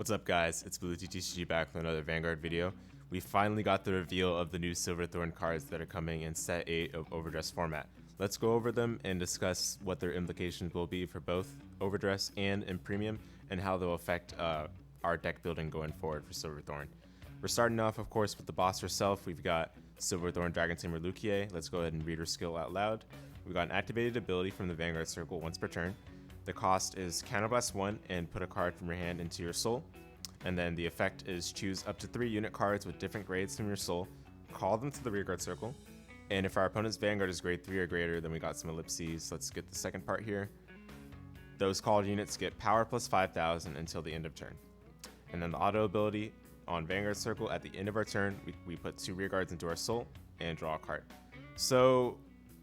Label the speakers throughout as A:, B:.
A: What's up guys, it's bluetea-TCG back with another Vanguard video. We finally got the reveal of the new Silver Thorn cards that are coming in set 8 of overdress format. Let's go over them and discuss what their implications will be for both overdress and in premium, and how they'll affect our deck building going forward for Silver Thorn. We're starting off, of course, with the boss herself. We've got Silver Thorn Dragon Tamer Luquier. Let's go ahead and read her skill out loud. We've got an activated ability from the Vanguard circle once per turn. The cost is counterblast 1 and put a card from your hand into your soul. And then the effect is choose up to 3 unit cards with different grades from your soul, call them to the rearguard circle. And if our opponent's Vanguard is grade 3 or greater, then we got some ellipses. Let's get the second part here. Those called units get power plus 5,000 until the end of turn. And then the auto ability on Vanguard circle, at the end of our turn, we put 2 rearguards into our soul and draw a card. So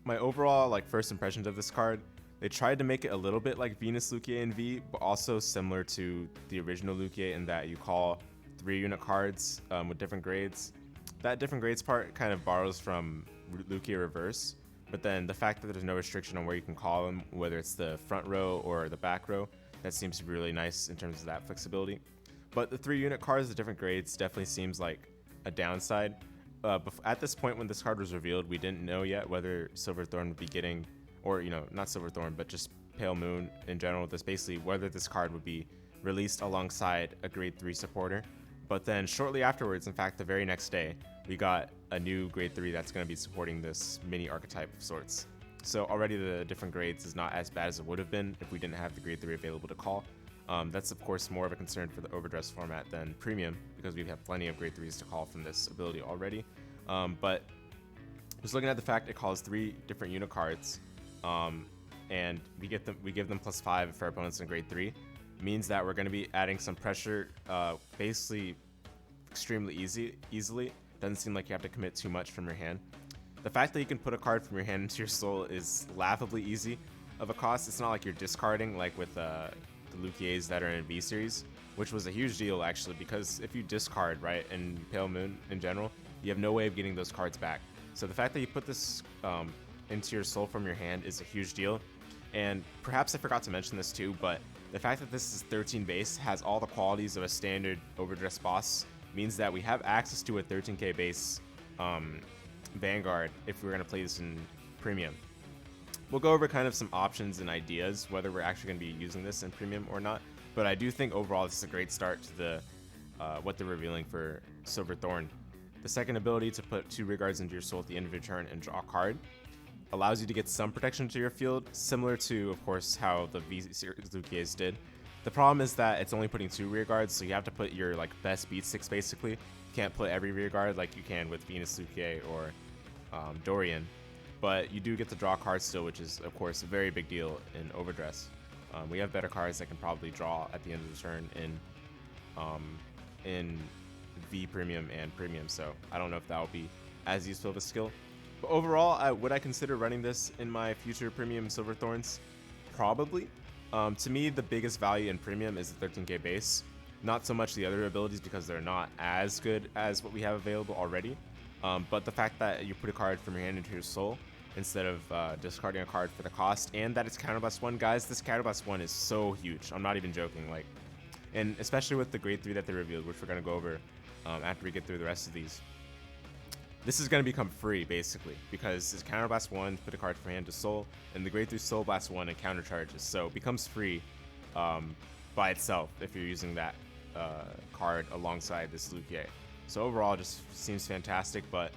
A: my overall first impressions of this card, they tried to make it a little bit like Venus Luquier in V, but also similar to the original Luquier in that you call 3 unit cards with different grades. That different grades part kind of borrows from Luquier Reverse, but then the fact that there's no restriction on where you can call them, whether it's the front row or the back row, that seems to be really nice in terms of that flexibility. But the 3 unit cards with different grades definitely seems like a downside. At this point when this card was revealed, we didn't know yet whether Silver Thorn would be getting, or not Silver Thorn, but just Pale Moon in general, just basically whether this card would be released alongside a grade 3 supporter. But then shortly afterwards, in fact the very next day, we got a new grade 3 that's going to be supporting this mini archetype of sorts. So already the different grades is not as bad as it would have been if we didn't have the grade 3 available to call. That's of course more of a concern for the overdress format than premium, because we have plenty of grade 3s to call from this ability already. But just looking at the fact it calls 3 different unit cards, and we give them plus 5 for our opponents in grade 3, means that we're going to be adding some pressure, basically extremely easily. Doesn't seem like you have to commit too much from your hand. The fact that you can put a card from your hand into your soul is laughably easy of a cost. It's not like you're discarding like with the Luquiers that are in V series, which was a huge deal actually, because if you discard, right, in Pale Moon in general, you have no way of getting those cards back. So the fact that you put this into your soul from your hand is a huge deal. And perhaps I forgot to mention this too, but the fact that this is 13 base, has all the qualities of a standard overdress boss, means that we have access to a 13k base Vanguard if we're going to play this in premium. We'll go over kind of some options and ideas whether we're actually going to be using this in premium or not, but I do think overall this is a great start to the what they're revealing for Silver Thorn. The second ability, to put 2 rearguards into your soul at the end of your turn and draw a card, allows you to get some protection to your field, similar to, of course, how the V series Luquiers did. The problem is that it's only putting 2 rearguards, so you have to put your best beat 6 basically. You can't put every rearguard like you can with Venus Luquier or Dorian, but you do get to draw cards still, which is of course a very big deal in overdress. We have better cards that can probably draw at the end of the turn in V premium and premium, so I don't know if that will be as useful of a skill. But overall, would I consider running this in my future premium Silver Thorns? Probably. To me, the biggest value in premium is the 13k base, not so much the other abilities because they're not as good as what we have available already. But the fact that you put a card from your hand into your soul instead of discarding a card for the cost, and that it's counterblast 1, guys, this counterblast 1 is so huge. I'm not even joking. And especially with the grade 3 that they revealed, which we're going to go over after we get through the rest of these. This is going to become free, basically, because it's counterblast 1, put a card from hand to soul, and the grade 3 soul blast 1 and counter charges. So it becomes free by itself if you're using that card alongside this Luquier. So overall, it just seems fantastic. But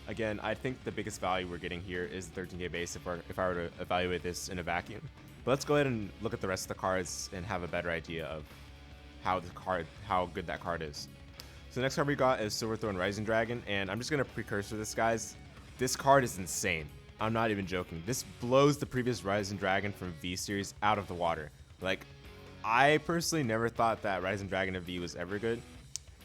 A: again, I think the biggest value we're getting here is the 13k base if I were to evaluate this in a vacuum. But let's go ahead and look at the rest of the cards and have a better idea of how good that card is. So the next card we got is Silver Thorn Rising Dragon, and I'm just going to precursor this, guys. This card is insane. I'm not even joking. This blows the previous Rising Dragon from V series out of the water. I personally never thought that Rising Dragon of V was ever good,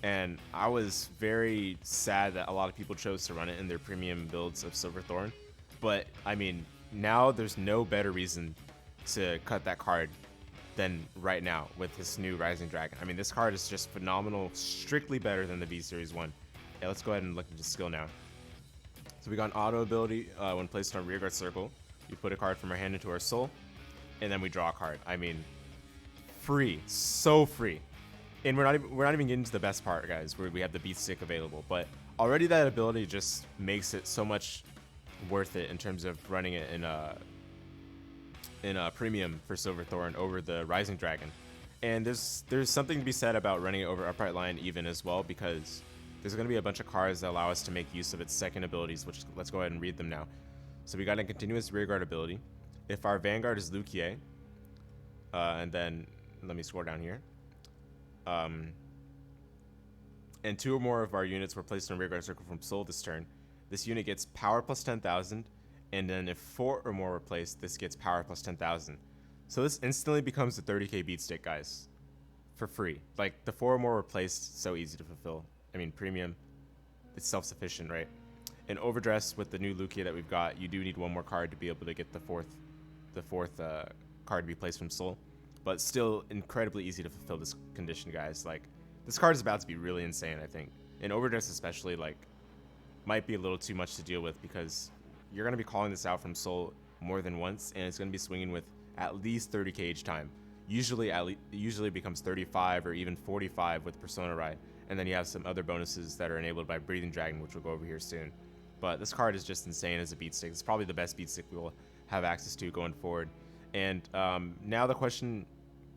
A: and I was very sad that a lot of people chose to run it in their premium builds of Silver Thorn. But I mean, now there's no better reason to cut that card than right now with this new Rising Dragon. I mean, this card is just phenomenal, strictly better than the V Series one. Yeah, let's go ahead and look into skill now. So we got an auto ability. When placed on rearguard circle, you put a card from our hand into our soul, and then we draw a card. I mean, free, so free. And we're not even getting to the best part, guys, where we have the beat stick available. But already that ability just makes it so much worth it in terms of running it in a premium for Silver Thorn over the Rising Dragon. And there's something to be said about running it over Upright Line even as well, because there's going to be a bunch of cards that allow us to make use of its second abilities, which let's go ahead and read them now. So we got a continuous rearguard ability. If our Vanguard is Luquier, and then let me scroll down here. And 2 or more of our units were placed in a rearguard circle from Soul this turn. This unit gets power plus 10,000, and then if 4 or more were placed, this gets power plus 10,000. So this instantly becomes a 30k beat stick, guys, for free. Like, the 4 or more were placed, so easy to fulfill. I mean, premium, it's self-sufficient, right? In overdress with the new Luquier that we've got, you do need 1 more card to be able to get the fourth card to be placed from Soul. But still incredibly easy to fulfill this condition, guys. Like, this card is about to be really insane, I think. In overdress especially, like, might be a little too much to deal with, because you're going to be calling this out from Soul more than once, and it's going to be swinging with at least 30k each time. Usually it becomes 35 or even 45 with Persona Ride, and then you have some other bonuses that are enabled by Breathing Dragon, which we'll go over here soon. But this card is just insane as a beat stick. It's probably the best beat stick we will have access to going forward. And now the question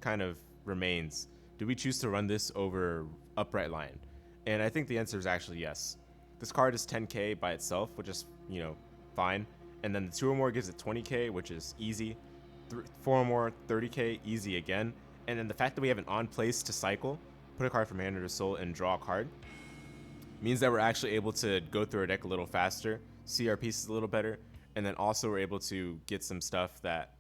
A: kind of remains, do we choose to run this over Upright Line? And I think the answer is actually yes. This card is 10k by itself, which is, you know, fine. And then the 2 or more gives it 20k, which is easy. 4 or more, 30k, easy again. And then the fact that we have an on place to cycle, put a card from hand or soul, and draw a card, means that we're actually able to go through our deck a little faster, see our pieces a little better, and then also we're able to get some stuff that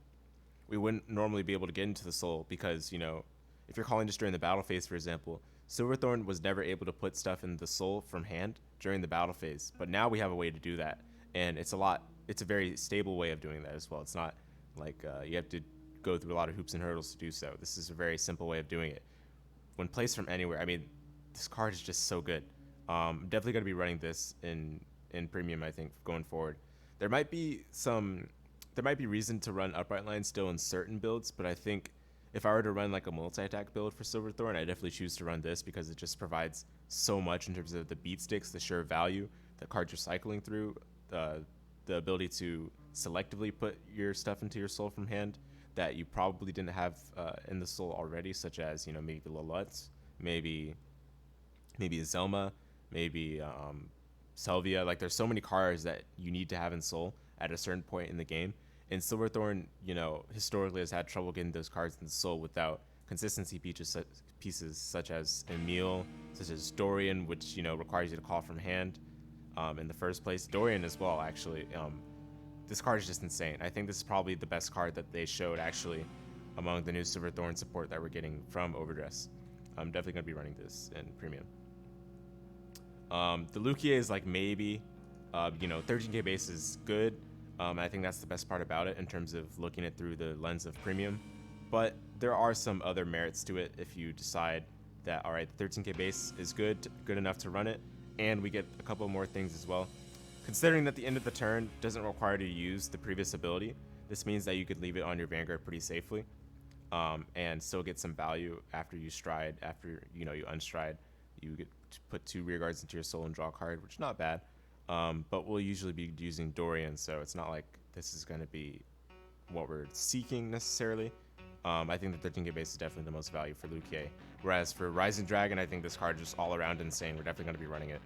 A: we wouldn't normally be able to get into the soul, because, you know, if you're calling just during the battle phase, for example, Silverthorn was never able to put stuff in the soul from hand during the battle phase, but now we have a way to do that, and it's a very stable way of doing that as well. It's not like you have to go through a lot of hoops and hurdles to do so. This is a very simple way of doing it. When placed from anywhere, I mean, this card is just so good. Definitely going to be running this in premium, I think, going forward. There might be reason to run Upright Line still in certain builds, but I think if I were to run like a multi-attack build for Silverthorn, I definitely choose to run this, because it just provides so much in terms of the beat sticks, the sheer value, the cards you're cycling through, the ability to selectively put your stuff into your soul from hand that you probably didn't have in the soul already, such as, you know, maybe Lilutz, maybe a Zelma, maybe Selvia. Like, there's so many cards that you need to have in soul at a certain point in the game. And Silverthorn, you know, historically has had trouble getting those cards in soul without consistency pieces such as Emil, such as Dorian, which, you know, requires you to call from hand in the first place. Dorian as well, actually. This card is just insane. I think this is probably the best card that they showed, actually, among the new Silverthorn support that we're getting from overdress. I'm definitely going to be running this in premium. The Luquier is like maybe, you know, 13k base is good. I think that's the best part about it in terms of looking at through the lens of premium. But there are some other merits to it if you decide that, all right, the 13k base is good enough to run it, and we get a couple more things as well. Considering that the end of the turn doesn't require you to use the previous ability, this means that you could leave it on your Vanguard pretty safely, and still get some value after you stride. After, you know, you unstride, you get to put 2 rear guards into your soul and draw a card, which is not bad. But we'll usually be using Dorian, so it's not like this is going to be what we're seeking necessarily. I think the 13k base is definitely the most value for Luquier. Whereas for Rising Dragon, I think this card is just all around insane. We're definitely going to be running it.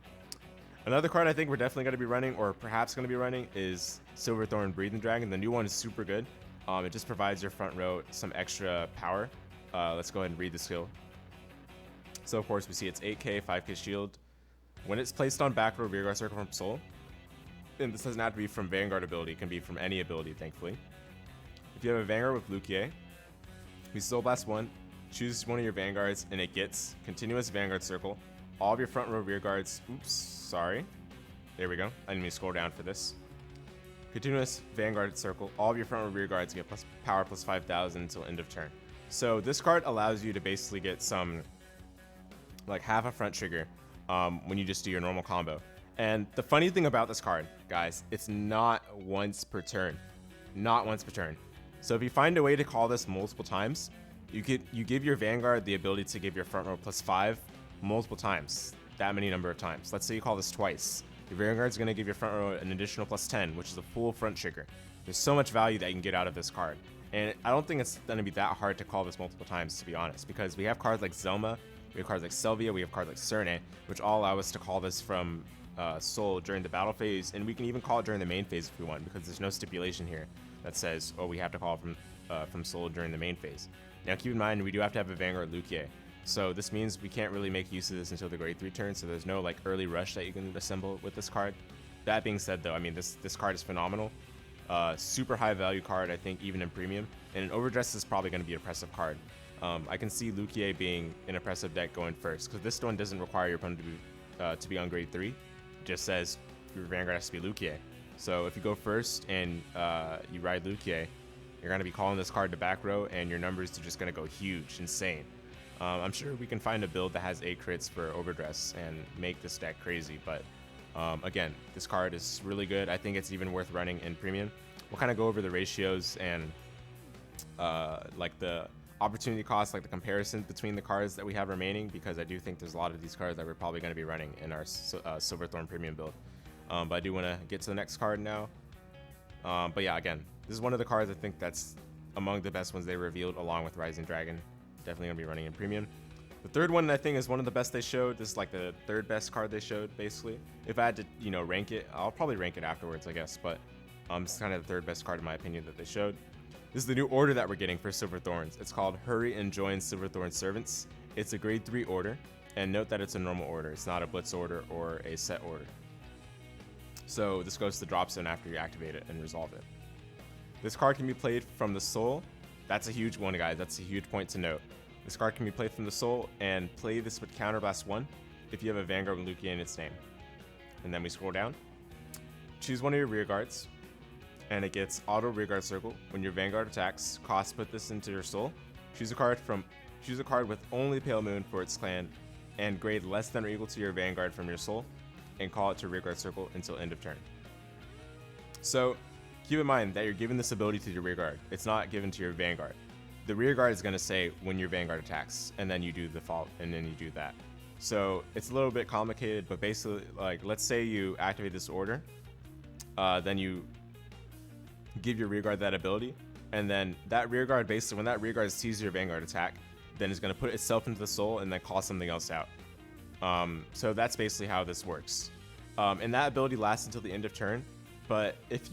A: Another card I think we're definitely going to be running, or perhaps going to be running, is Silverthorn Breathing Dragon. The new one is super good. It just provides your front row some extra power. Let's go ahead and read the skill. So of course we see it's 8k, 5k shield. When it's placed on back row rearguard circle from soul, and this doesn't have to be from Vanguard ability, it can be from any ability, thankfully. If you have a Vanguard with Luquier, we Soul Blast 1, choose one of your Vanguards, and it gets continuous Vanguard circle. All of your front row rear guards, oops, sorry. There we go. I need to scroll down for this. Continuous Vanguard circle. All of your front row rear guards get power plus 5,000 until end of turn. So this card allows you to basically get some, like, half a front trigger when you just do your normal combo. And the funny thing about this card, guys, it's not once per turn. Not once per turn. So if you find a way to call this multiple times, you give your Vanguard the ability to give your front row +5 multiple times, that many number of times. Let's say you call this twice. Your Vanguard's going to give your front row an additional +10, which is a full front trigger. There's so much value that you can get out of this card. And I don't think it's going to be that hard to call this multiple times, to be honest, because we have cards like Zelma, we have cards like Selvia, we have cards like Cerne, which all allow us to call this from Soul during the battle phase, and we can even call it during the main phase if we want, because there's no stipulation here that says, oh, we have to call from Soul during the main phase. Now keep in mind, we do have to have a Vanguard Luquier, so this means we can't really make use of this until the grade 3 turn, so there's no like early rush that you can assemble with this card. That being said though, I mean this card is phenomenal. Super high value card, I think, even in premium, and an overdress is probably going to be an oppressive card. I can see Luquier being an oppressive deck going first, because this one doesn't require your opponent to be on grade 3. It just says your Vanguard has to be Luquier. So if you go first and you ride Luquier, you're going to be calling this card to back row, and your numbers are just going to go huge, insane. I'm sure we can find a build that has 8 crits for overdress and make this deck crazy, but again, this card is really good. I think it's even worth running in premium. We'll kind of go over the ratios and like the opportunity cost, like the comparison between the cards that we have remaining, because I do think there's a lot of these cards that we're probably going to be running in our Silver Thorn premium build. But I do want to get to the next card now. But yeah, again, this is one of the cards I think that's among the best ones they revealed, along with Rising Dragon. Definitely going to be running in premium. The third one I think is one of the best they showed. This is like the third best card they showed, basically. If I had to, you know, rank it, I'll probably rank it afterwards, I guess. But it's kind of the third best card in my opinion that they showed. This is the new order that we're getting for Silver Thorns. It's called Hurry and Join Silver Thorn Servants. It's a grade 3 order, and note that it's a normal order. It's not a blitz order or a set order. So this goes to the drop zone after you activate it and resolve it. This card can be played from the soul. That's a huge one, guys. That's a huge point to note. This card can be played from the soul, and play this with Counterblast 1 if you have a Vanguard with Luquier in its name. And then we scroll down. Choose one of your rear guards, and it gets auto rearguard circle. When your Vanguard attacks, put this into your soul. Choose a card with only Pale Moon for its clan, and grade less than or equal to your Vanguard from your soul, and call it to rearguard circle until end of turn. So keep in mind that you're giving this ability to your rearguard. It's not given to your Vanguard. The rearguard is going to say when your Vanguard attacks, and then you do the fault, and then you do that. So it's a little bit complicated, but basically, like, let's say you activate this order, then you give your rearguard that ability, and then that rearguard, basically, when that rearguard sees your Vanguard attack, then it's going to put itself into the soul and then call something else out. So that's basically how this works. And that ability lasts until the end of turn, but if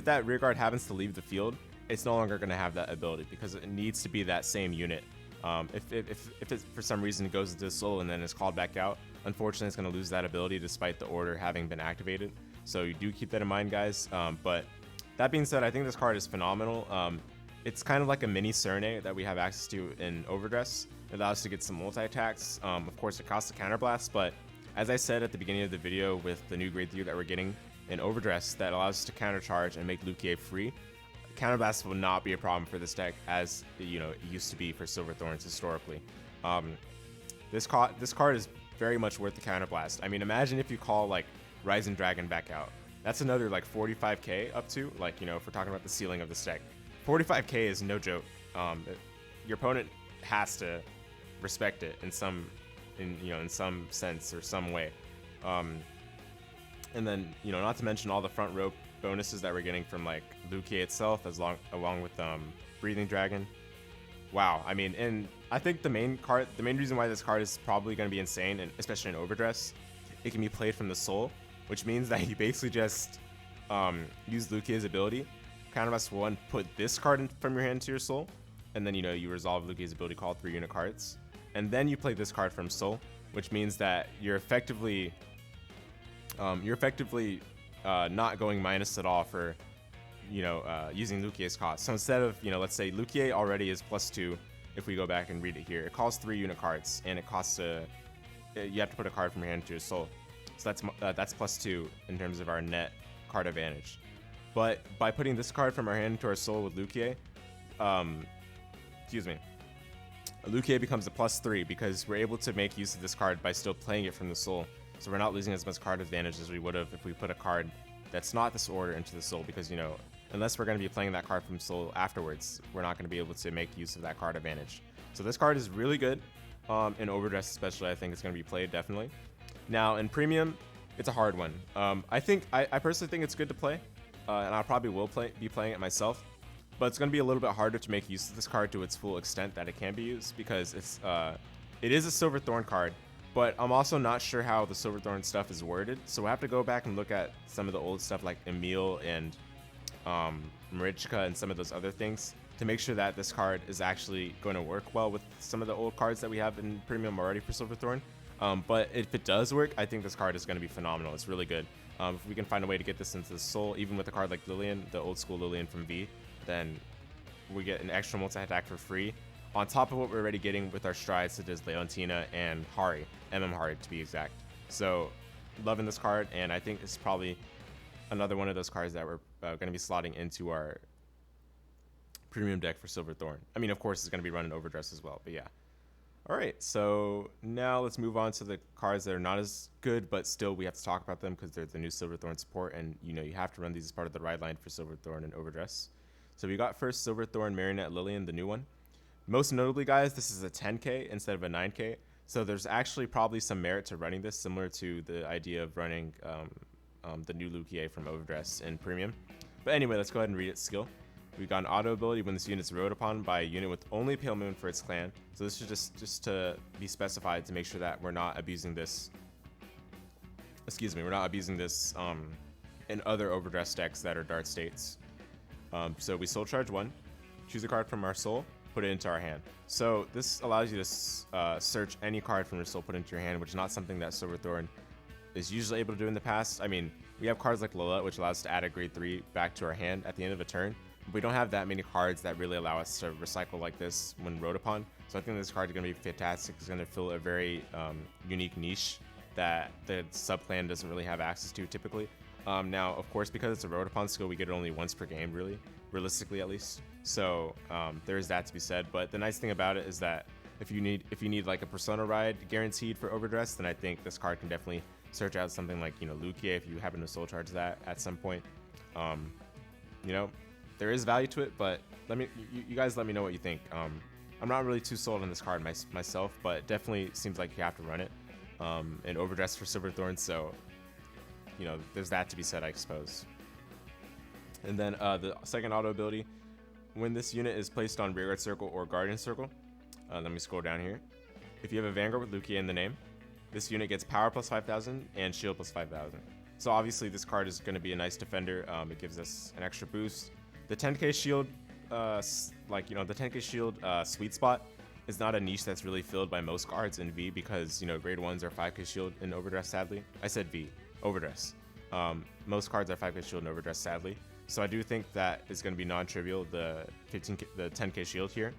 A: that rearguard happens to leave the field, it's no longer going to have that ability because it needs to be that same unit. If it for some reason it goes into the soul and then is called back out, unfortunately it's going to lose that ability despite the order having been activated. So you do keep that in mind, guys. But that being said, I think this card is phenomenal. It's kind of like a mini Cerne that we have access to in overdress. It allows us to get some multi-attacks. Of course, it costs a counterblast, but as I said at the beginning of the video with the new grade 3 that we're getting in overdress that allows us to countercharge and make Luquier free, counterblast will not be a problem for this deck, as you know it used to be for Silver Thorns historically. This card is very much worth the counterblast. I mean, imagine if you call like Rising Dragon back out. That's another like 45k up to, like, you know, if we're talking about the ceiling of this deck. 45k is no joke. Your opponent has to respect it in some sense or some way. And then, you know, not to mention all the front row bonuses that we're getting from like Luquier itself, along with Breathing Dragon. Wow, I mean, and I think the main reason why this card is probably going to be insane, and especially in overdress, it can be played from the soul, which means that you basically just use Luquier's ability, counterblast 1, put this card from your hand to your soul, and then, you know, you resolve Luquier's ability, call 3 unit cards, and then you play this card from soul, which means that you're effectively not going minus at all for, you know, using Luquier's cost. So instead of, you know, let's say Luquier already is +2. If we go back and read it here, it costs 3 unit cards, and it costs you have to put a card from your hand to your soul. So that's +2 in terms of our net card advantage. But by putting this card from our hand to our soul with Luquier, Luquier becomes a +3 because we're able to make use of this card by still playing it from the soul. So we're not losing as much card advantage as we would have if we put a card that's not this order into the soul, because, you know, unless we're going to be playing that card from soul afterwards, we're not going to be able to make use of that card advantage. So this card is really good. In overdress especially, I think it's going to be played definitely. Now in premium, it's a hard one. I personally think it's good to play, and I probably will be playing it myself. But it's going to be a little bit harder to make use of this card to its full extent that it can be used, because it is a Silver Thorn card. But I'm also not sure how the Silver Thorn stuff is worded, so we'll have to go back and look at some of the old stuff like Emil and Marichka and some of those other things to make sure that this card is actually going to work well with some of the old cards that we have in premium already for Silver Thorn. But if it does work, I think this card is going to be phenomenal. It's really good. If we can find a way to get this into the soul, even with a card like Lilian, the old school Lilian from V, then we get an extra multi-attack for free, on top of what we're already getting with our strides such as Leontina and Hari, Hari to be exact. So loving this card, and I think it's probably another one of those cards that we're going to be slotting into our premium deck for Silver Thorn. I mean, of course, it's going to be running overdress as well, but yeah. All right, so now let's move on to the cards that are not as good, but still we have to talk about them because they're the new Silver Thorn support, and you know you have to run these as part of the ride line for Silver Thorn and overdress. So we got first Silver Thorn Marionette Lilian, the new one. Most notably, guys, this is a 10k instead of a 9k, so there's actually probably some merit to running this, similar to the idea of running the new Luquier from overdress in premium. But anyway, let's go ahead and read its skill. We got an auto ability when this unit is rode upon by a unit with only Pale Moon for its clan. So this is just to be specified to make sure that we're not abusing this. Excuse me, we're not abusing this in other overdress decks that are Dart States. So we soul charge one, choose a card from our soul, put it into our hand. So this allows you to search any card from your soul, put it into your hand, which is not something that Silver Thorn is usually able to do in the past. I mean, we have cards like Lola, which allows us to add a grade 3 back to our hand at the end of a turn. We don't have that many cards that really allow us to recycle like this when rode upon. So I think this card is going to be fantastic. It's going to fill a very unique niche that the sub-clan doesn't really have access to typically. Now, of course, because it's a rode upon skill, we get it only once per game, really, realistically at least. So there is that to be said. But the nice thing about it is that if you need like a persona ride guaranteed for overdress, then I think this card can definitely search out something like, you know, Luquier if you happen to soul charge that at some point. You know, there is value to it, but you guys let me know what you think. I'm not really too sold on this card myself, but it definitely seems like you have to run it in overdress for Silver Thorn. So, you know, there's that to be said, I suppose. And then the second auto ability, when this unit is placed on rearguard circle or guardian circle, let me scroll down here. If you have a Vanguard with Luquier in the name, this unit gets power plus 5,000 and shield plus 5,000. So obviously this card is going to be a nice defender. It gives us an extra boost. The 10k shield, the 10k shield sweet spot is not a niche that's really filled by most cards in V, because, you know, grade 1s are 5k shield in overdress, sadly. I said V, overdress. Most cards are 5k shield in overdress, sadly. So I do think that is going to be non-trivial, the 10k shield here.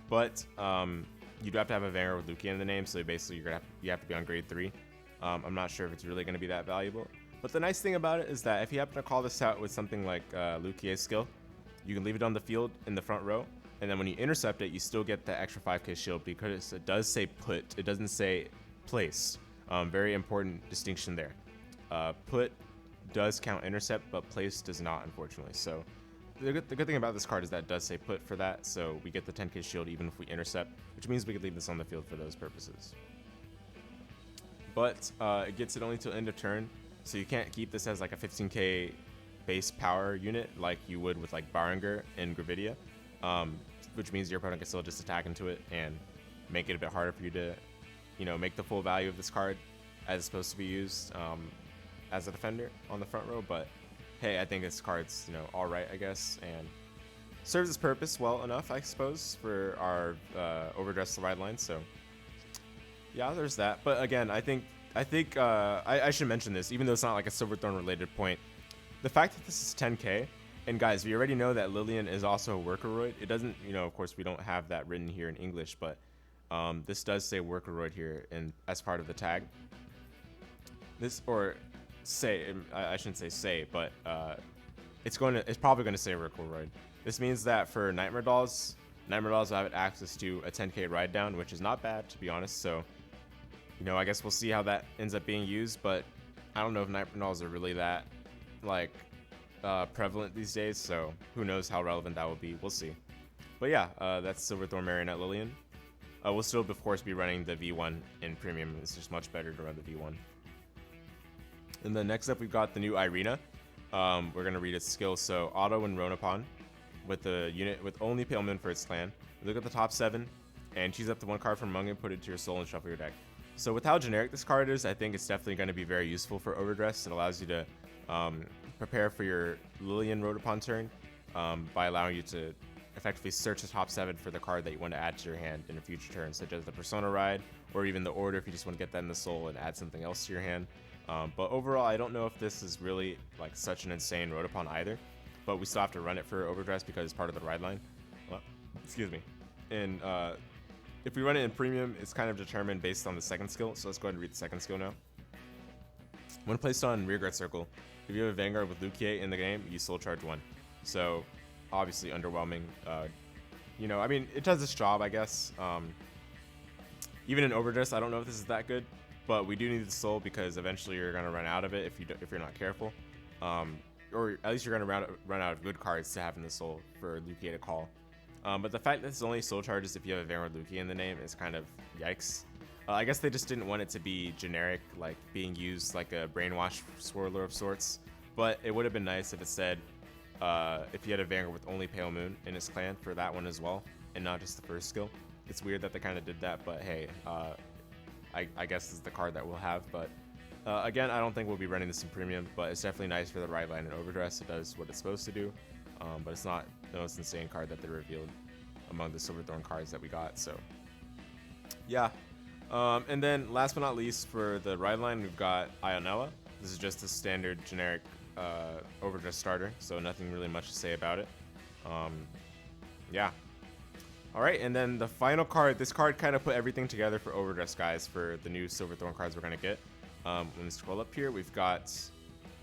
A: But you do have to have a Vanguard with Luquier in the name, so basically you have to be on grade 3. I'm not sure if it's really going to be that valuable. But the nice thing about it is that if you happen to call this out with something like Luquier's skill, you can leave it on the field in the front row, and then when you intercept it, you still get the extra 5k shield, because it does say put, it doesn't say place. Very important distinction there. Put does count intercept, but place does not, unfortunately. So the good thing about this card is that it does say put for that, so we get the 10k shield even if we intercept, which means we could leave this on the field for those purposes. But it gets it only till end of turn, so you can't keep this as like a 15k base power unit like you would with like Baringer and Gravidia, which means your opponent can still just attack into it and make it a bit harder for you to, you know, make the full value of this card as it's supposed to be used as a defender on the front row. But hey, I think this card's, you know, all right, I guess, and serves its purpose well enough, I suppose, for our overdress ride line. So yeah, there's that. But again, I think I should mention this, even though it's not like a Silver Thorn related point. The fact that this is 10k, and guys, we already know that Lilian is also a workeroid. It doesn't, you know, of course, we don't have that written here in English, but this does say workeroid here as part of the tag. This, or say, I shouldn't say, but it's probably going to say workeroid. This means that for Nightmare Dolls will have access to a 10k ride down, which is not bad, to be honest. So, you know, I guess we'll see how that ends up being used, but I don't know if Nightmare Dolls are really that, like, prevalent these days, so who knows how relevant that will be. We'll see. But yeah, that's Silver Thorn, Marionette, Lilian. We'll still, of course, be running the V1 in Premium. It's just much better to run the V1. And then next up, we've got the new Irina. We're going to read its skill. So, auto when Rona upon, with the unit with only Pale Moon for its clan. Look at the top 7, and choose up to 1 card from among it, put it to your soul, and shuffle your deck. So, with how generic this card is, I think it's definitely going to be very useful for overdress. It allows you to prepare for your Lilian Rona upon turn by allowing you to effectively search the top 7 for the card that you want to add to your hand in a future turn, such as the Persona Ride, or even the Order if you just want to get that in the soul and add something else to your hand. But overall, I don't know if this is really like such an insane road upon either, but we still have to run it for overdress because it's part of the ride line. Well, excuse me. And if we run it in premium, it's kind of determined based on the second skill. So let's go ahead and read the second skill now. When placed on rearguard circle, if you have a Vanguard with Luquier in the game, you soul charge 1. So obviously underwhelming. You know, I mean, it does its job, I guess. Even in overdress, I don't know if this is that good. But we do need the soul because eventually you're gonna run out of it if you're not careful, or at least you're gonna run out of good cards to have in the soul for Luquier to call. But the fact that it's only soul charges if you have a Vanguard Luquier in the name is kind of yikes. I guess they just didn't want it to be generic, like being used like a brainwash swirler of sorts. But it would have been nice if it said if you had a Vanguard with only Pale Moon in its clan for that one as well, and not just the first skill. It's weird that they kind of did that, but hey. I guess is the card that we'll have, but again, I don't think we'll be running this in premium, but it's definitely nice for the ride line and overdress. It does what it's supposed to do, but it's not the most insane card that they revealed among the Silver Thorn cards that we got. So yeah, and then last but not least for the ride line, we've got Ionela. This is just a standard generic overdress starter, so nothing really much to say about it. Yeah. Alright, and then the final card, this card kind of put everything together for overdress, guys, for the new Silver Thorn cards we're going to get. When we scroll up here, we've got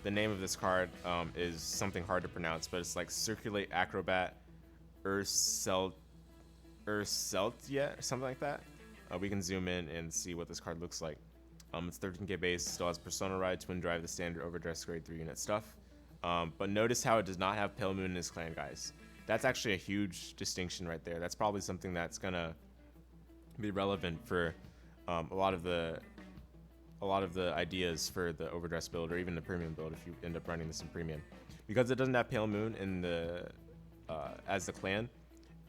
A: the name of this card is something hard to pronounce, but it's like Circulate Acrobat Urseltje, something like that. We can zoom in and see what this card looks like. It's 13k base, still has Persona Ride, Twin Drive, the standard overdress grade 3 unit stuff. But notice how it does not have Pale Moon in his clan, guys. That's actually a huge distinction right there. That's probably something that's gonna be relevant for a lot of the ideas for the overdress build or even the premium build if you end up running this in premium, because it doesn't have Pale Moon in the as the clan.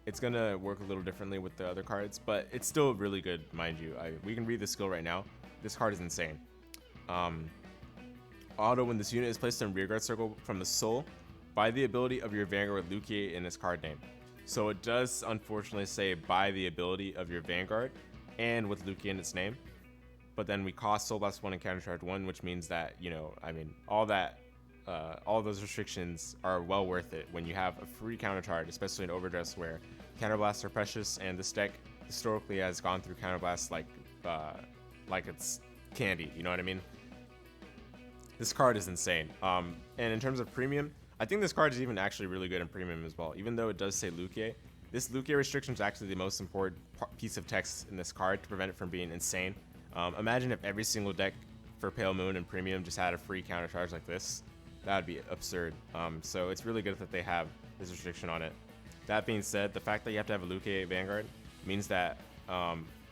A: It's gonna work a little differently with the other cards, but it's still really good, mind you. We can read the skill right now. This card is insane. Auto when this unit is placed in rearguard circle from the soul by the ability of your Vanguard with Luquier in its card name. So it does unfortunately say by the ability of your Vanguard and with Luquier in its name. But then we cost Soul Blast 1 and Counter Charge 1, which means that, you know, I mean, all those restrictions are well worth it when you have a free counter charge, especially in overdress where counter blasts are precious, and this deck historically has gone through counter blasts like it's candy, you know what I mean? This card is insane. And in terms of premium, I think this card is even actually really good in premium as well. Even though it does say Luquier, this Luquier restriction is actually the most important piece of text in this card to prevent it from being insane. Imagine if every single deck for Pale Moon and premium just had a free counter charge like this. That would be absurd. So it's really good that they have this restriction on it. That being said, the fact that you have to have a Luquier Vanguard means that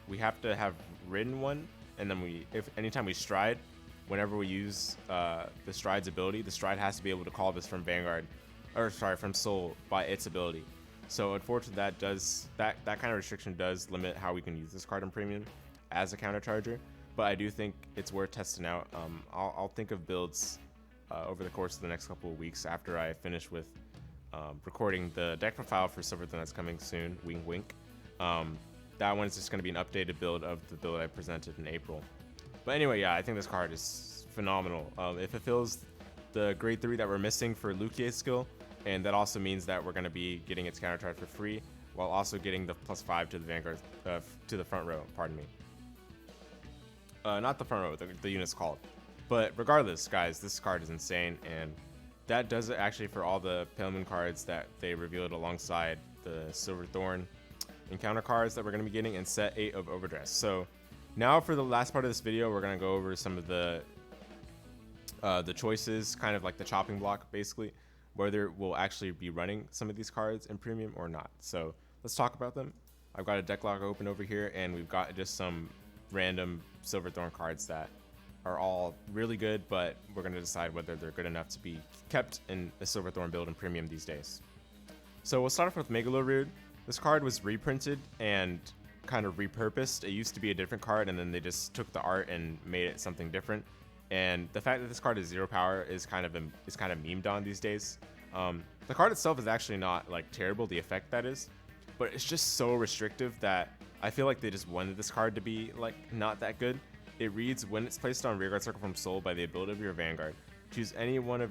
A: we have to have ridden one, and then anytime we stride, whenever we use the stride's ability, the stride has to be able to call this from Vanguard, from Soul by its ability. So unfortunately, that kind of restriction does limit how we can use this card in premium as a counter charger. But I do think it's worth testing out. I'll think of builds over the course of the next couple of weeks after I finish with recording the deck profile for Silver Thorn that's coming soon. Wink, wink. That one is just going to be an updated build of the build I presented in April. But anyway, yeah, I think this card is phenomenal. It fulfills the grade 3 that we're missing for Luquier's skill, and that also means that we're going to be getting its counter charge for free, while also getting the +5 to the Vanguard, to the front row, pardon me. Not the front row, the unit's called. But regardless, guys, this card is insane, and that does it actually for all the Pale Moon cards that they revealed alongside the Silver Thorn encounter cards that we're going to be getting in set 8 of overdress. So now for the last part of this video, we're going to go over some of the choices, kind of like the chopping block, basically, whether we'll actually be running some of these cards in premium or not. So let's talk about them. I've got a deck log open over here, and we've got just some random Silver Thorn cards that are all really good, but we're going to decide whether they're good enough to be kept in a Silver Thorn build in premium these days. So we'll start off with Megalorude. This card was reprinted and kind of repurposed. It used to be a different card, and then they just took the art and made it something different. And the fact that this card is 0 power is kind of memed on these days. The card itself is actually not like terrible, the effect that is, but it's just so restrictive that I feel like they just wanted this card to be like not that good. It reads, when it's placed on rearguard circle from soul by the ability of your Vanguard, choose one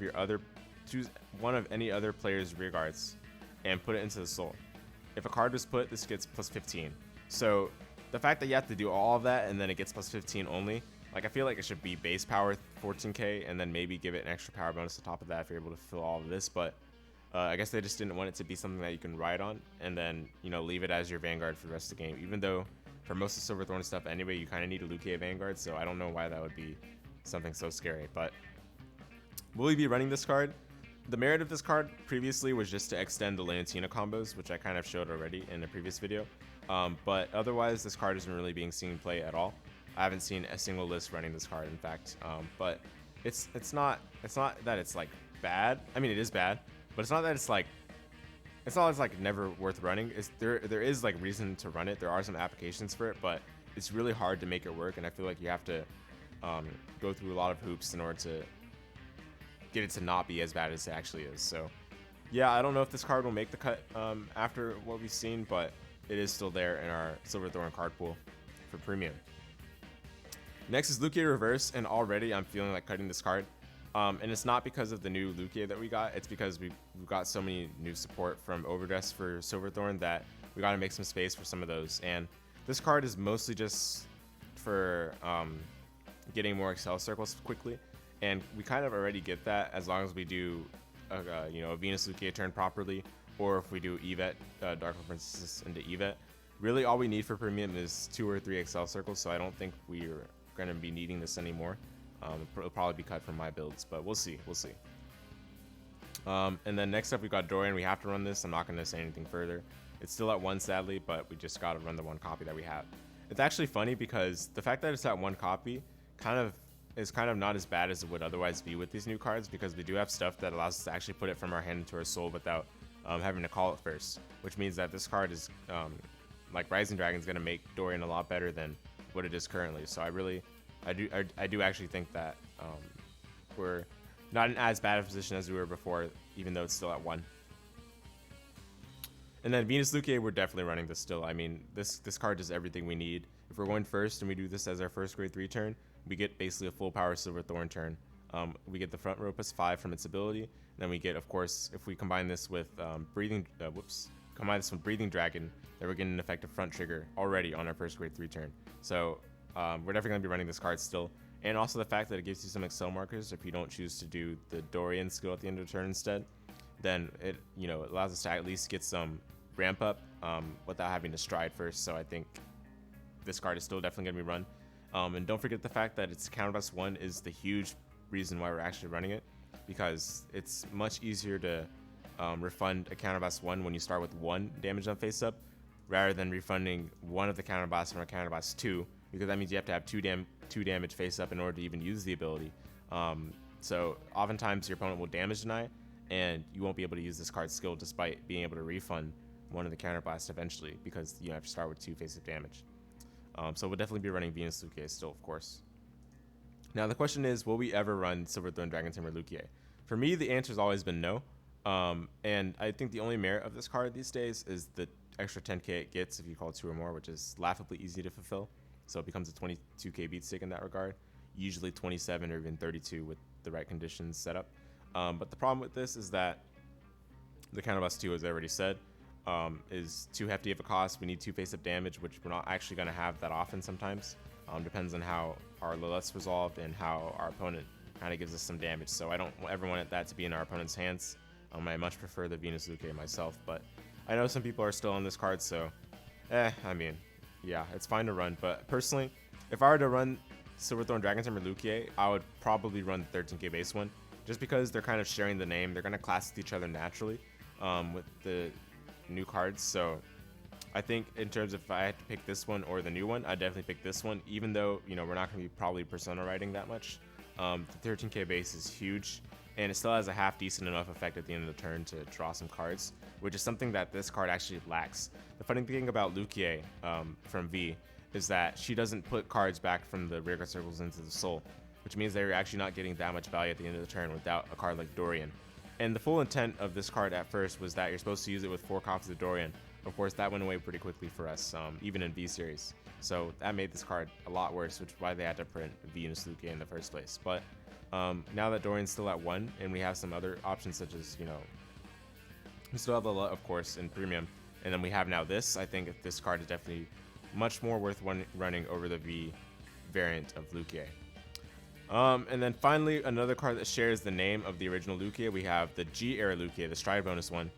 A: of any other player's rearguards and put it into the soul. If a card was put, this gets plus 15. So the fact that you have to do all of that and then it gets plus 15 only, like I feel like it should be base power 14k and then maybe give it an extra power bonus on top of that if you're able to fill all of this. But I guess they just didn't want it to be something that you can ride on and then, you know, leave it as your Vanguard for the rest of the game. Even though for most of Silver Thorn stuff anyway, you kind of need a Luquier Vanguard, so I don't know why that would be something so scary. But will we be running this card? The merit of this card previously was just to extend the Lilian combos, which I kind of showed already in the previous video. But otherwise, this card isn't really being seen play at all. I haven't seen a single list running this card, in fact. But it's not that it's like bad. I mean, it is bad, but it's not that it's like never worth running. There is like reason to run it. There are some applications for it, but it's really hard to make it work, and I feel like you have to go through a lot of hoops in order to get it to not be as bad as it actually is. So yeah, I don't know if this card will make the cut after what we've seen, but it is still there in our Silver Thorn card pool for premium. Next is Luquier Reverse, and already I'm feeling like cutting this card. And it's not because of the new Luquier that we got, it's because we've got so many new support from overdress for Silver Thorn that we got to make some space for some of those. And this card is mostly just for getting more Excel circles quickly, and we kind of already get that as long as we do a Venus Luquier turn properly, or if we do Yvette Dark Princess into Yvette. Really all we need for premium is 2 or 3 Excel circles, so I don't think we're going to be needing this anymore. It'll probably be cut from my builds, but we'll see. And then next up we got Dorian. We have to run this. I'm not going to say anything further. It's still at 1 sadly, but we just got to run the 1 copy that we have. It's actually funny because the fact that it's at 1 copy is kind of not as bad as it would otherwise be with these new cards, because we do have stuff that allows us to actually put it from our hand into our soul without having to call it first, which means that this card is like Rising Dragon is going to make Dorian a lot better than what it is currently. So I do actually think that we're not in as bad a position as we were before, even though it's still at 1. And then Venus Luquier, we're definitely running this still. I mean, this card does everything we need. If we're going first and we do this as our first grade 3 turn, we get basically a full power Silver Thorn turn. We get the front row plus 5 from its ability. And then we get, of course, if we combine this with Breathing Dragon, then we're getting an effective front trigger already on our first grade 3 turn. So we're definitely going to be running this card still. And also the fact that it gives you some Excel markers if you don't choose to do the Dorian skill at the end of the turn instead, then it allows us to at least get some ramp up without having to stride first. So I think this card is still definitely going to be run. And don't forget the fact that its counterblast 1 is the huge reason why we're actually running it, because it's much easier to refund a counterblast 1 when you start with 1 damage on face up, rather than refunding 1 of the counterblasts from a counterblast 2, because that means you have to have 2 damage face up in order to even use the ability. So oftentimes your opponent will damage deny, and you won't be able to use this card's skill despite being able to refund 1 of the counterblasts eventually, because you have to start with 2 face up damage. So we'll definitely be running Venus Luquier still, of course. Now the question is, will we ever run Silver Thorn Dragon Tamer Luquier? For me, the answer has always been no. And I think the only merit of this card these days is the extra 10k it gets if you call 2 or more, which is laughably easy to fulfill. So it becomes a 22k beat stick in that regard, usually 27 or even 32 with the right conditions set up. But the problem with this is that the counterblast 2, as I already said, is too hefty of a cost. We need 2 face-up damage, which we're not actually going to have that often sometimes. Depends on how our Lilith's resolved and how our opponent kind of gives us some damage. So I don't ever want that to be in our opponent's hands. I much prefer the Venus Luquier myself, but I know some people are still on this card, so I mean, yeah, it's fine to run. But personally, if I were to run Silver Thorn Dragon Tamer Luquier, I would probably run the 13k base one, just because they're kind of sharing the name. They're going to class with each other naturally with the new cards. So I think in terms of if I had to pick this one or the new one, I'd definitely pick this one, even though, you know, we're not going to be probably persona writing that much. The 13k base is huge, and it still has a half decent enough effect at the end of the turn to draw some cards, which is something that this card actually lacks. The funny thing about Luquier from V is that she doesn't put cards back from the rear guard circles into the soul, which means they're actually not getting that much value at the end of the turn without a card like Dorian. And the full intent of this card at first was that you're supposed to use it with 4 copies of Dorian. Of course, that went away pretty quickly for us, even in V series. So that made this card a lot worse, which is why they had to print Venus Luquier in the first place. But now that Dorian's still at 1, and we have some other options such as, you know, we still have a lot, of course, in premium, and then we have now this. I think this card is definitely much more worth running over the V variant of Luquier. And then finally, another card that shares the name of the original Luquier, we have the G-era Luquier, the Stride bonus one.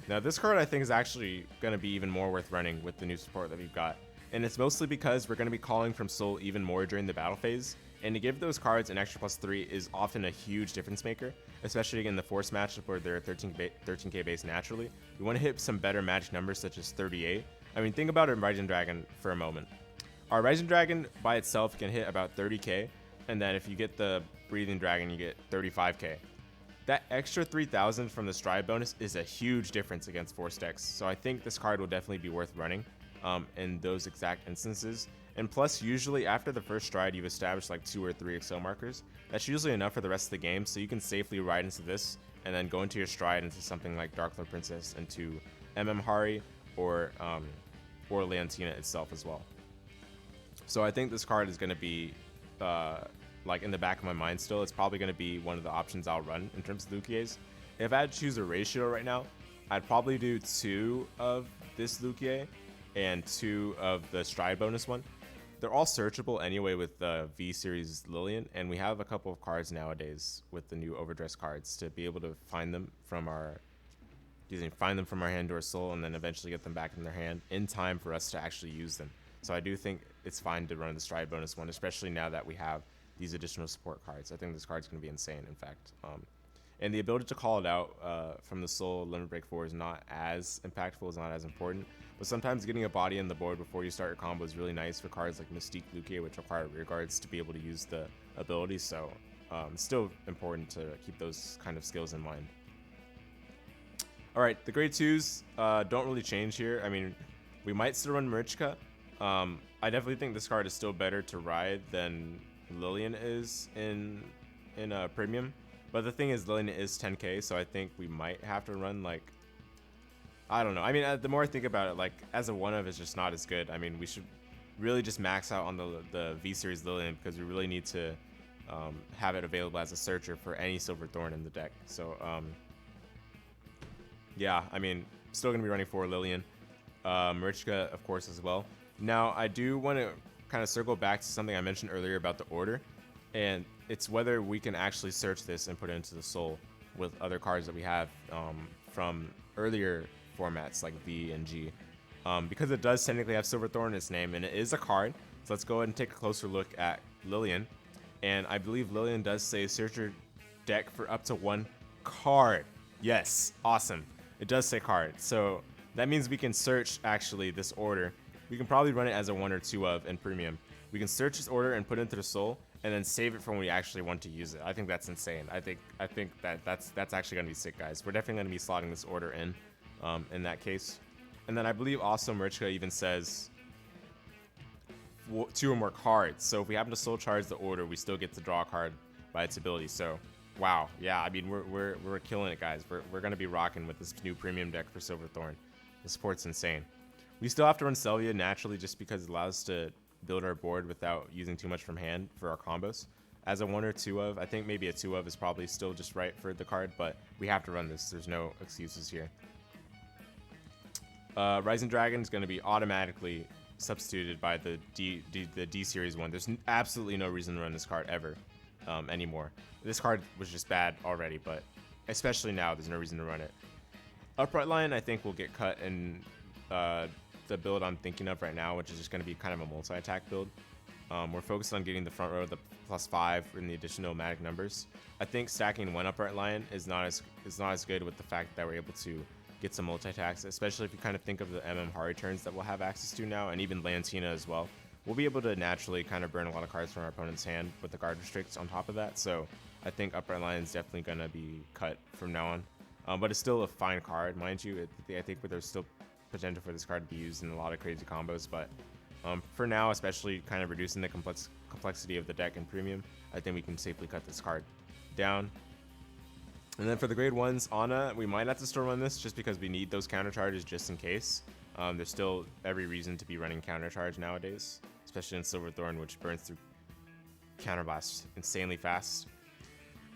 A: Now this card I think is actually going to be even more worth running with the new support that we've got. And it's mostly because we're going to be calling from Soul even more during the battle phase. And to give those cards an extra +3 is often a huge difference maker, especially in the Force matchup where they're 13k base naturally. We want to hit some better magic numbers such as 38. I mean, think about a Rising Dragon for a moment. Our Rising Dragon by itself can hit about 30k, and then if you get the Breathing Dragon, you get 35k. That extra 3,000 from the Stride bonus is a huge difference against Force decks, so I think this card will definitely be worth running in those exact instances. And plus, usually after the first Stride, you've established like 2 or 3 Excel markers. That's usually enough for the rest of the game, so you can safely ride into this and then go into your Stride into something like Darklord Princess, into Hari, or Leontina itself as well. So I think this card is going to be like in the back of my mind still. It's probably going to be one of the options I'll run in terms of Luquiers. If I had to choose a ratio right now, I'd probably do 2 of this Luquier and 2 of the Stride bonus one. They're all searchable anyway with the V series Lilian, and we have a couple of cards nowadays with the new overdress cards to be able to find them from our hand to our soul, and then eventually get them back in their hand in time for us to actually use them. So I do think it's fine to run the Stride bonus one, especially now that we have these additional support cards. I think this card's going to be insane, in fact. And the ability to call it out from the Soul Limit Break 4 is not as impactful, is not as important. But sometimes getting a body in the board before you start your combo is really nice for cards like Mystique Luquier, which require rear guards to be able to use the ability. So it's still important to keep those kind of skills in mind. All right, the grade 2s don't really change here. I mean, we might still run Marichka. I definitely think this card is still better to ride than Lilian is in premium. But the thing is, Lilian is 10k, so I think we might have to run, like, I don't know. I mean, the more I think about it, like, as a one-of, it's just not as good. I mean, we should really just max out on the V-Series Lilian, because we really need to have it available as a searcher for any Silver Thorn in the deck. So, yeah, I mean, still going to be running for Lilian. Marichka, of course, as well. Now, I do want to kind of circle back to something I mentioned earlier about the order, and it's whether we can actually search this and put it into the Soul with other cards that we have from earlier formats like V and G, because it does technically have Silver Thorn in its name, and it is a card. So let's go ahead and take a closer look at Lilian, and I believe Lilian does say search your deck for up to 1 card. Yes, awesome. It does say card, so that means we can search actually this order. We can probably run it as a 1 or 2 of in premium. We can search this order and put it into the Soul, and then save it for when we actually want to use it. I think that's insane. I think that's actually gonna be sick, guys. We're definitely gonna be slotting this order in that case. And then I believe also Marichka even says 2 or more cards. So if we happen to Soul Charge the order, we still get to draw a card by its ability. So wow, yeah. I mean, we're killing it, guys. We're gonna be rocking with this new premium deck for Silver Thorn. The support's insane. We still have to run Selvia naturally, just because it allows us to build our board without using too much from hand for our combos. As a 1 or 2 of, I think maybe a 2 of is probably still just right for the card, but we have to run this. There's no excuses here. Rising Dragon is going to be automatically substituted by the D series one. There's absolutely no reason to run this card ever anymore. This card was just bad already, but especially now, there's no reason to run it. Upright Line, I think, will get cut in the build I'm thinking of right now, which is just going to be kind of a multi-attack build. We're focused on getting the front row, the +5 in the additional nomadic numbers. I think stacking one upright lion is not as good with the fact that we're able to get some multi-attacks, especially if you kind of think of the Hard returns that we'll have access to now, and even Lantina as well. We'll be able to naturally kind of burn a lot of cards from our opponent's hand with the guard restricts on top of that. So I think upright lion is definitely going to be cut from now on. But it's still a fine card, mind you. I think there's still potential for this card to be used in a lot of crazy combos, but for now, especially kind of reducing the complexity of the deck in premium, I think we can safely cut this card down. And then for the grade 1s, Ana, we might have to still run this just because we need those counter charges just in case. There's still every reason to be running counter charge nowadays, especially in Silver Thorn, which burns through counterblast insanely fast.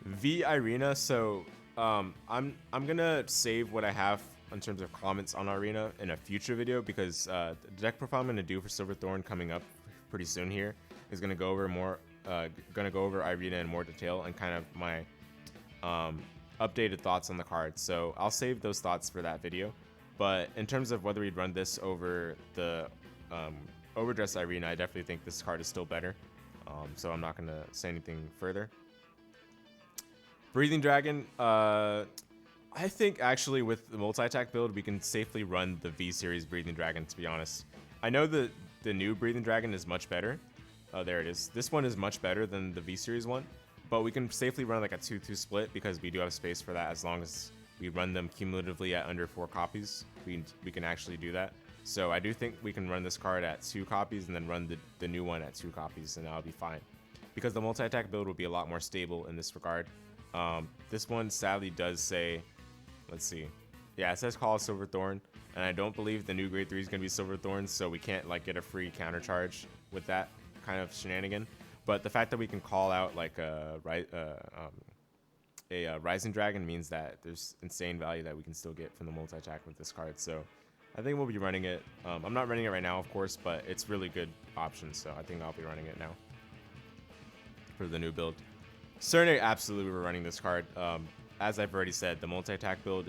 A: V Irina, so I'm gonna save what I have in terms of comments on Irina in a future video, because the deck profile I'm gonna do for Silver Thorn coming up pretty soon here is gonna go over Irina in more detail and kind of my updated thoughts on the card. So I'll save those thoughts for that video. But in terms of whether we'd run this over the overdress Irina, I definitely think this card is still better. So I'm not gonna say anything further. Breathing Dragon, I think actually with the multi-attack build, we can safely run the V-Series Breathing Dragon, to be honest. I know the new Breathing Dragon is much better. Oh, there it is. This one is much better than the V-Series one, but we can safely run like a 2-2 split because we do have space for that. As long as we run them cumulatively at under 4 copies, we can actually do that. So I do think we can run this card at 2 copies and then run the new one at 2 copies, and that'll be fine. Because the multi-attack build will be a lot more stable in this regard. This one sadly does say, let's see. Yeah, it says call Silver Thorn, and I don't believe the new grade 3 is going to be Silver Thorn, so we can't like get a free counter charge with that kind of shenanigan. But the fact that we can call out like a Rising Dragon means that there's insane value that we can still get from the multi-attack with this card. So I think we'll be running it. I'm not running it right now, of course, but it's really good option, so I think I'll be running it now for the new build. Cerne, absolutely we're running this card. As I've already said, the multi-attack build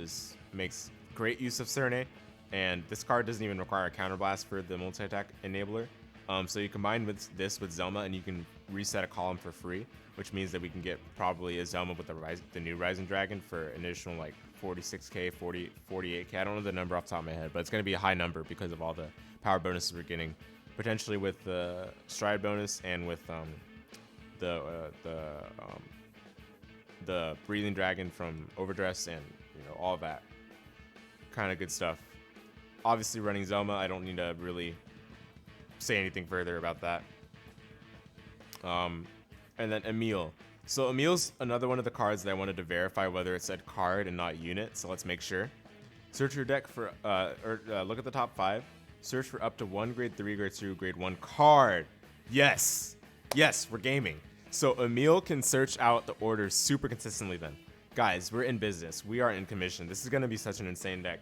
A: makes great use of Cerne, and this card doesn't even require a counterblast for the multi-attack enabler. So you combine this with Zelma, and you can reset a column for free, which means that we can get probably a Zelma with the new Rising Dragon for an additional like 46k, 48k. I don't know the number off the top of my head, but it's going to be a high number because of all the power bonuses we're getting, potentially with the stride bonus and with the breathing dragon from overdress, and all that kind of good stuff. Obviously running Zelma, I don't need to really say anything further about that. And then Emil. So Emil's another one of the cards that I wanted to verify whether it said card and not unit, so let's make sure. Search your deck for look at the top 5. Search for up to 1 grade 3, grade 2, grade 1 card. Yes, we're gaming. So Emil can search out the orders super consistently then. Guys, we're in business. We are in commission. This is going to be such an insane deck.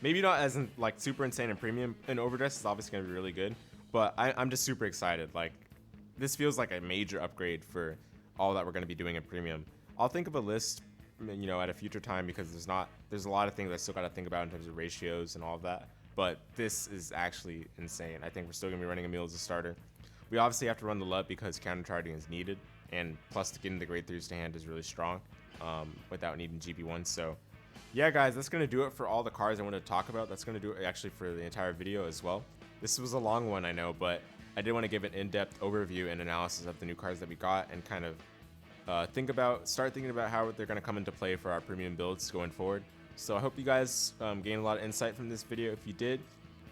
A: Maybe not as like super insane in premium, and overdress is obviously going to be really good, but I'm just super excited. Like, this feels like a major upgrade for all that we're going to be doing in premium. I'll think of a list, at a future time, because there's a lot of things I still got to think about in terms of ratios and all of that, but this is actually insane. I think we're still going to be running Emil as a starter. We obviously have to run the LUT because counter charging is needed, and plus getting the grade 3s to hand is really strong without needing GP1. So yeah, guys, that's going to do it for all the cards I wanted to talk about. That's going to do it actually for the entire video as well. This was a long one, I know, but I did want to give an in-depth overview and analysis of the new cards that we got, and kind of start thinking about how they're going to come into play for our premium builds going forward. So I hope you guys gained a lot of insight from this video. If you did,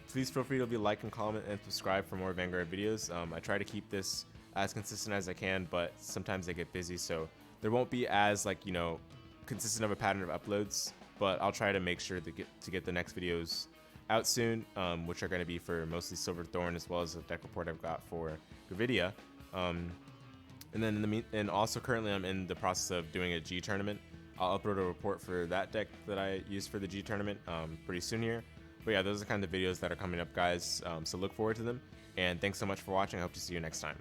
A: please feel free to leave a like and comment and subscribe for more Vanguard videos. I try to keep this as consistent as I can, but sometimes I get busy, so there won't be as consistent of a pattern of uploads. But I'll try to make sure to get the next videos out soon, which are going to be for mostly Silver Thorn, as well as the deck report I've got for Gravidia. And then and also currently I'm in the process of doing a G tournament. I'll upload a report for that deck that I used for the G tournament pretty soon here. But yeah, those are kind of the videos that are coming up, guys. So look forward to them. And thanks so much for watching. I hope to see you next time.